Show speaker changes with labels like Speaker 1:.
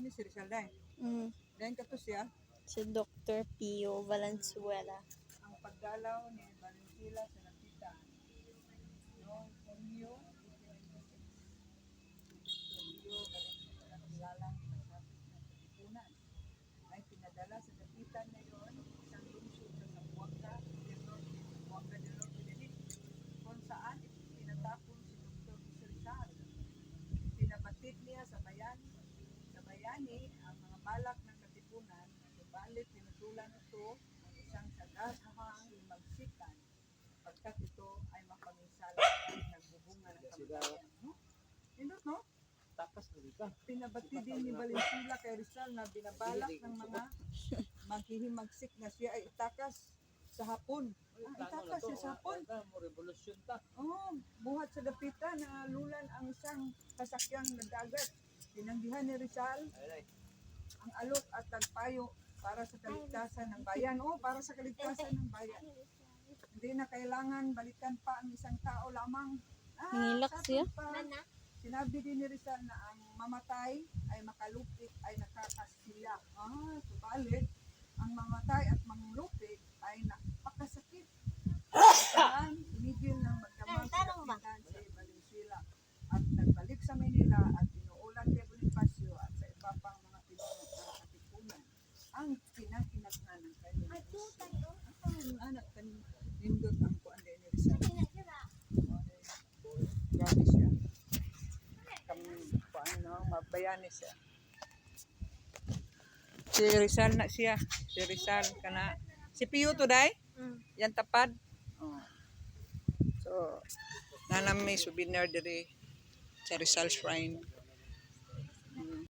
Speaker 1: ni si Rizal dai. Dahil kato siya,
Speaker 2: Si Dr. Pio Valenzuela.
Speaker 1: ang pagdalaw ni Valenzuela sa Lapitan noong Hunyo 1896. Lalang pasapit ng Katipunan ay pinadala sa Lapitan ngayon isang lungsod sa Zamboanga del Norte, Zamboanga del Norte din, kung saan pinatapon si Dr. Rizal. Pinabatid niya sa bayani ang mga balak ng Katipunan, subalit pinutulan ito ng isang sagahang magsikan pagkat ito ay mapaminsala at nagbubunga ng kamatayan. No? Pindot, no?
Speaker 3: Takas na dito.
Speaker 1: Pinabatid din ni Valenzuela kay Rizal na binabalak ng mga maghihimagsik na siya ay itakas sa Hapon. Itakas siya sa Hapon.
Speaker 3: Mo revolusyon ta.
Speaker 1: Oh, buhat sa dapitan na lulan ang isang kasakyang na dagat. Tinanggihan ni Rizal ang alok at tagpayo para sa kaligtasan ng bayan. Oh, para sa kaligtasan ng bayan. Hindi na kailangan balikan pa ang isang tao lamang.
Speaker 2: Nangilak siya.
Speaker 1: Sinabi din ni Rizal na ang mamatay ay makalupit ay nakakasila. Subalit, ang mamatay at manglupit ay napakasakit. Kailangan tumigil ng magdamag sa kapitan si Valenzuela at nagbalik sa Manila at inuulat kay Bonifacio at sa iba pang mga pinuno ng Katipunan ang kinakinatnan ng kanyang negosyo. Ang anak kan nindot ang kuan din ni Rizal. Grabe siya. Mabayani siya. Si Rizal na siya. Si Rizal kana. Si Pio to day? Yan tapad. Oh. So, nanami souvenir diri sa Rizal Shrine.